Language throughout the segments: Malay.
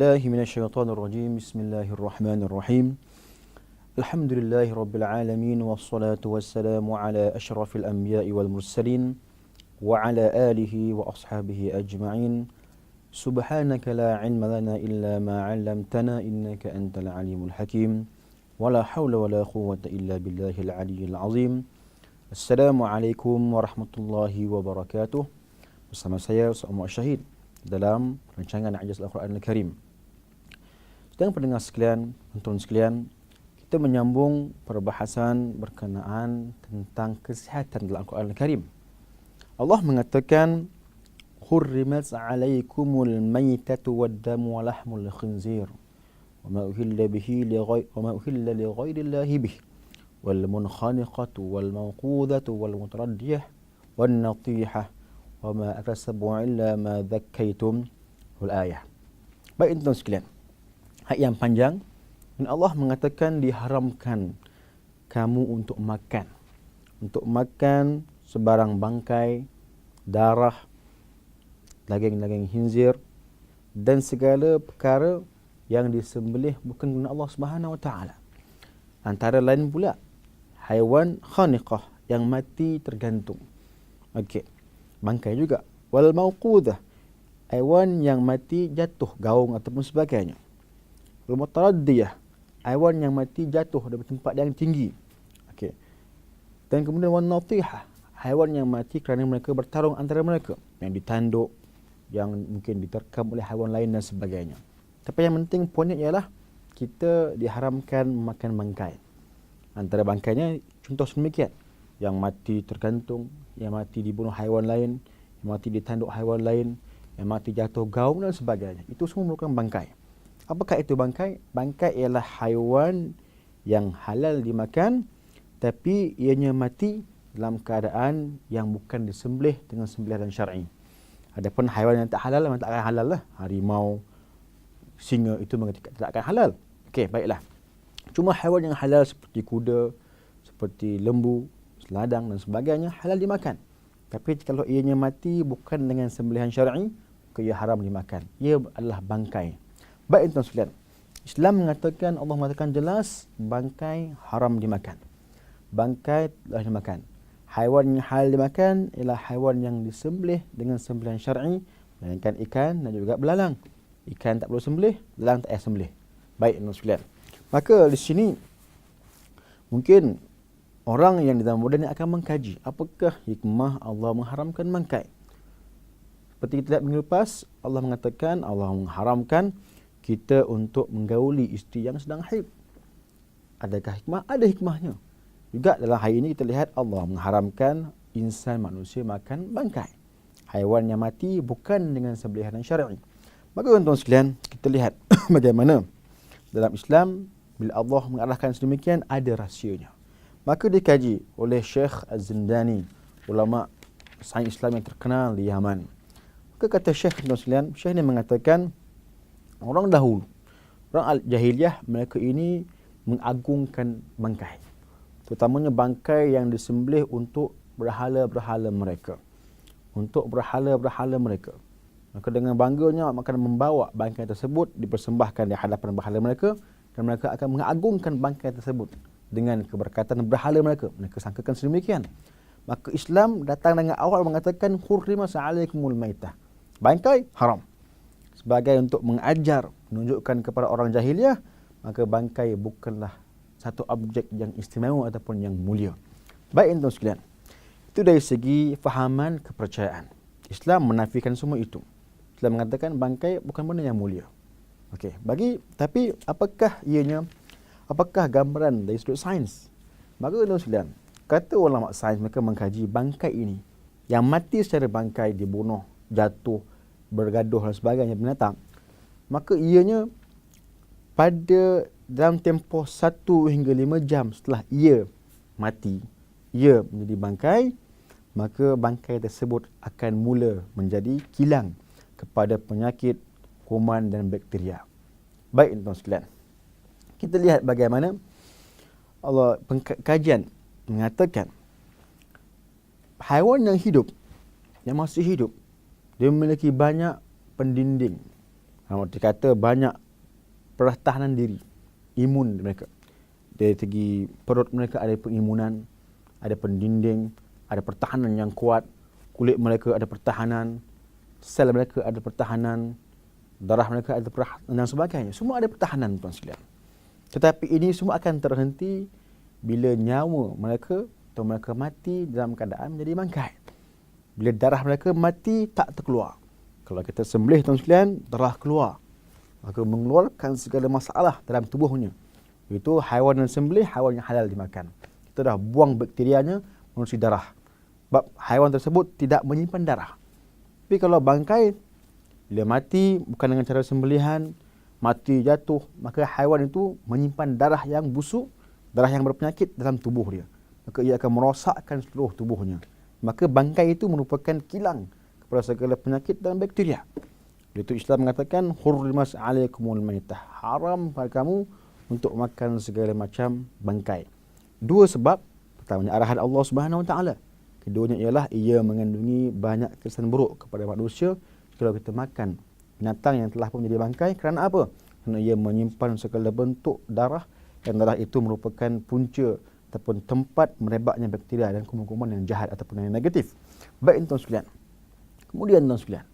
بالله من الشيطان الرجيم. بسم الله الرحمن الرحيم. الحمد لله رب العالمين، والصلاة والسلام على أشرف الأنبياء والمرسلين وعلى آله وأصحابه أجمعين. سبحانك لا علم لنا إلا ما علمتنا إنك أنت العليم الحكيم، ولا حول ولا قوة إلا بالله العلي العظيم. السلام عليكم ورحمة الله وبركاته. Bersama saya Ustaz Muhammad Syahid dalam rancangan Ijaz Al-Quran Al-Karim. Sedang pendengar sekalian, penonton sekalian, kita menyambung perbahasan berkenaan tentang kesihatan dalam Al-Quran Al-Karim. Allah mengatakan, "Hurrimat 'alaikumul maitatu wad-damu wa lahmul khinzir wa ma uhilla li ghairi Allahi bih wal munkhaniqatu wal mawqudatu wal mutaraddiyah wan natihah wa ma aksabu illa ma dhakkaitum." Al-ayah. Baik tuan sekalian, ayat yang panjang, dan Allah mengatakan diharamkan kamu untuk makan sebarang bangkai, darah, daging-daging khinzir dan segala perkara yang disembelih bukan kerana Allah Subhanahu Wa Taala. Antara lain pula haiwan khaniqah yang mati tergantung. Okey. Bangkai juga. Wal mawqudah, haiwan yang mati jatuh gaung ataupun sebagainya. Wal mutaraddiyah, haiwan yang mati jatuh dari tempat yang tinggi. Okey. Dan kemudian wan natihah, haiwan yang mati kerana mereka bertarung antara mereka, yang ditanduk, yang mungkin diterkam oleh haiwan lain dan sebagainya. Tapi yang penting poinnya ialah kita diharamkan makan bangkai. Antara bangkainya contoh sedemikian, yang mati tergantung, yang mati dibunuh haiwan lain, yang mati ditanduk haiwan lain, yang mati jatuh gaung dan sebagainya. Itu semua merupakan bangkai. Apakah itu bangkai? Bangkai ialah haiwan yang halal dimakan, tapi ianya mati dalam keadaan yang bukan disembelih dengan sembelihan syar'i. Adapun haiwan yang tak halal memang tak akan halal lah. Harimau, singa itu memang tidak akan halal. Okey, baiklah. Cuma haiwan yang halal seperti kuda, seperti lembu, ladang dan sebagainya halal dimakan. Tapi kalau ianya mati bukan dengan sembelihan syar'i, maka ia haram dimakan. Ia adalah bangkai. Baik tuan sekalian, Islam mengatakan, Allah mengatakan jelas bangkai haram dimakan. Bangkai telah dimakan. Haiwan yang halal dimakan ialah haiwan yang disembelih dengan sembelihan syar'i, melainkan ikan dan juga belalang. Ikan tak perlu sembelih, belalang tak payah sembelih. Baik tuan sekalian. Maka di sini mungkin orang yang di zaman moden akan mengkaji apakah hikmah Allah mengharamkan bangkai. Seperti kita lihat minggu lepas, Allah mengatakan Allah mengharamkan kita untuk menggauli isteri yang sedang haid. Adakah hikmah? Ada hikmahnya. Juga dalam hari ini kita lihat Allah mengharamkan insan manusia makan bangkai. Haiwan yang mati bukan dengan sembelihan syar'i. Maka tuan-tuan sekalian, kita lihat bagaimana dalam Islam bila Allah mengarahkan sedemikian ada rahsianya. Maka dikaji oleh Syekh Az-Zindani, ulama sains Islam yang terkenal di Yaman. Maka kata Syekh sekalian, Syekh ini mengatakan orang dahulu, orang jahiliyah, mereka ini mengagungkan bangkai. Terutamanya bangkai yang disembelih untuk berhala-berhala mereka. Untuk berhala-berhala mereka. Maka dengan bangganya akan membawa bangkai tersebut dipersembahkan di hadapan berhala mereka, dan mereka akan mengagungkan bangkai tersebut dengan keberkatan berhala mereka. Mereka sangkakan sedemikian. Maka Islam datang dengan awal mengatakan hurrimat 'alaikumul maitah. Bangkai haram. Sebagai untuk mengajar, menunjukkan kepada orang jahiliyah, maka bangkai bukanlah satu objek yang istimewa ataupun yang mulia. Baik tuan sekalian. Itu dari segi fahaman kepercayaan. Islam menafikan semua itu. Islam mengatakan bangkai bukan benda yang mulia. Okey, tapi apakah gambaran dari sudut sains? Maka tuan sekalian, kata ulama sains mereka mengkaji bangkai ini yang mati secara bangkai, dibunuh, jatuh, bergaduh dan sebagainya binatang. Maka ianya pada dalam tempoh 1 hingga 5 jam setelah ia mati, ia menjadi bangkai, maka bangkai tersebut akan mula menjadi kilang kepada penyakit, kuman dan bakteria. Baik tuan sekalian, kita lihat bagaimana Allah kajian mengatakan haiwan yang hidup, yang masih hidup, dia memiliki banyak pendinding. Arti kata banyak pertahanan diri, imun mereka. Dari segi perut mereka ada pengimunan, ada pendinding, ada pertahanan yang kuat, kulit mereka ada pertahanan, sel mereka ada pertahanan, darah mereka ada pertahanan dan sebagainya. Semua ada pertahanan, tuan sekalian. Tetapi ini semua akan terhenti bila nyawa mereka atau mereka mati dalam keadaan menjadi bangkai. Bila darah mereka mati tak terkeluar. Kalau kita sembelih, tuan sekalian, darah keluar, maka mengeluarkan segala masalah dalam tubuhnya. Itu haiwan yang sembelih, haiwan yang halal dimakan. Kita dah buang bakterianya melalui darah. Sebab haiwan tersebut tidak menyimpan darah. Tapi kalau bangkai, bila mati bukan dengan cara sembelihan, mati jatuh, maka haiwan itu menyimpan darah yang busuk, darah yang berpenyakit dalam tubuh dia. Maka ia akan merosakkan seluruh tubuhnya. Maka bangkai itu merupakan kilang kepada segala penyakit dan bakteria. Itu Islam mengatakan hurrimat alaikumul maitah, haram pada kamu untuk makan segala macam bangkai. Dua sebab. Pertamanya arahan Allah Subhanahu Wa Taala. Keduanya ialah ia mengandungi banyak kesan buruk kepada manusia kalau kita makan binatang yang telah pun menjadi bangkai. Kerana apa? Kerana ia menyimpan segala bentuk darah, dan darah itu merupakan punca ataupun tempat merebaknya bakteria dan kuman-kuman yang jahat ataupun yang negatif. Baik, tuan sekalian. Kemudian, tuan sekalian,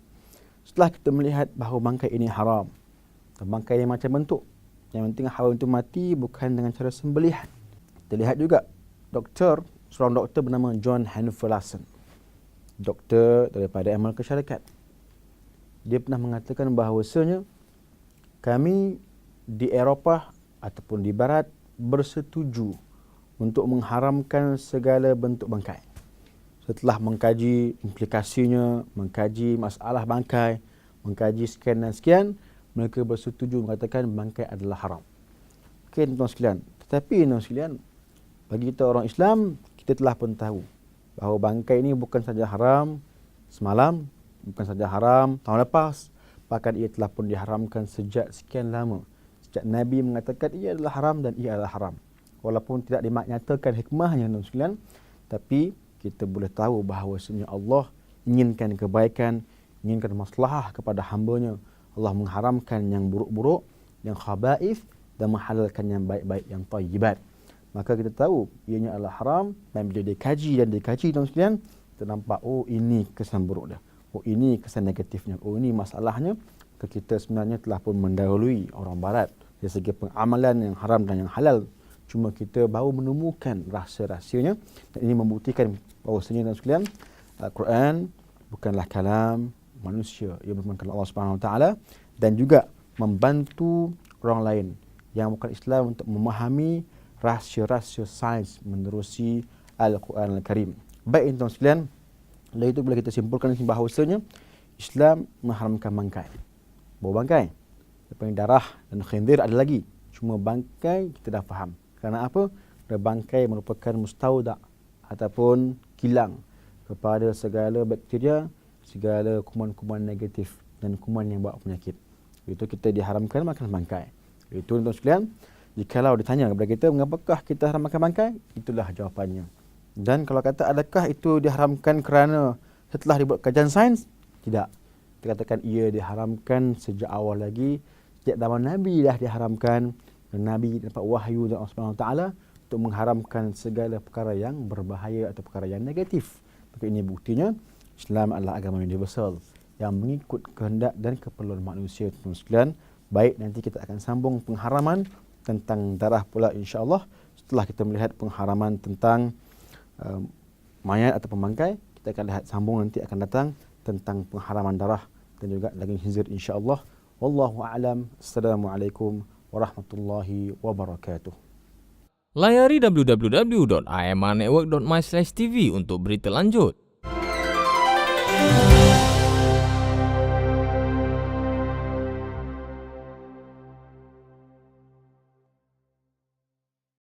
setelah kita melihat bahawa bangkai ini haram, bangkai yang macam bentuk, yang penting haiwan itu mati bukan dengan cara sembelihan. Kita lihat juga seorang doktor bernama John Hanifer Larson, doktor daripada Amerika Syarikat. Dia pernah mengatakan bahawasanya kami di Eropah ataupun di Barat bersetuju untuk mengharamkan segala bentuk bangkai. Setelah mengkaji implikasinya, mengkaji masalah bangkai, mengkaji sekian dan sekian, mereka bersetuju mengatakan bangkai adalah haram. Okey, tuan sekalian. Tetapi tuan sekalian, bagi kita orang Islam, kita telah pun tahu bahawa bangkai ini bukan saja haram semalam, bukan saja haram tahun lepas, bahkan ia telah pun diharamkan sejak sekian lama. Sejak Nabi mengatakan ia adalah haram dan ia adalah haram. Walaupun tidak dinyatakan hikmahnya, tuan sekalian, tapi kita boleh tahu bahawasanya Allah inginkan kebaikan, inginkan maslahah kepada hamba-Nya. Allah mengharamkan yang buruk-buruk, yang khaba'ith, dan menghalalkan yang baik-baik, yang tayyibat. Maka kita tahu ianya adalah haram, dan bila dikaji, tuan sekalian, kita nampak, oh ini kesan buruk dia, oh ini kesan negatifnya, oh ini masalahnya. Kita sebenarnya telah pun mendahului orang Barat dari segi pengamalan yang haram dan yang halal. Cuma kita baru menemukan rahsia-rahsianya, dan ini membuktikan bahawasanya, tuan sekalian, Al-Quran bukanlah kalam manusia, ia merupakan Allah Subhanahu Wa Taala, dan juga membantu orang lain yang bukan Islam untuk memahami rahsia-rahsia sains menerusi Al-Quran Al-Karim. Baik, tuan sekalian, dari itu boleh kita simpulkan bahawasanya Islam mengharamkan bangkai. Bawa bangkai, daripada darah dan khinzir ada lagi. Cuma bangkai kita dah faham. Kerana apa? Kerana bangkai merupakan mustauda' ataupun kilang kepada segala bakteria, segala kuman-kuman negatif dan kuman yang bawa penyakit. Itu kita diharamkan makan bangkai. Itu, tuan sekalian, jikalau ditanya kepada kita mengapakah kita haram makan bangkai, itulah jawapannya. Dan kalau kata adakah itu diharamkan kerana setelah dibuat kajian sains? Tidak. Kita katakan ia diharamkan sejak awal lagi, sejak zaman Nabi dah diharamkan. Dan Nabi dapat wahyu dari Allah Subhanahu Wa Taala untuk mengharamkan segala perkara yang berbahaya atau perkara yang negatif. Maka ini buktinya Islam adalah agama universal yang mengikut kehendak dan keperluan manusia, tuan sekalian. Baik, nanti kita akan sambung pengharaman tentang darah pula, insya-Allah. Setelah kita melihat pengharaman tentang mayat atau pembangkai, kita akan lihat sambung nanti akan datang tentang pengharaman darah dan juga daging khinzir, insya-Allah. Wallahu a'lam. Assalamualaikum warahmatullahi wabarakatuh. Layari www.amrnetwork.my/tv untuk berita lanjut.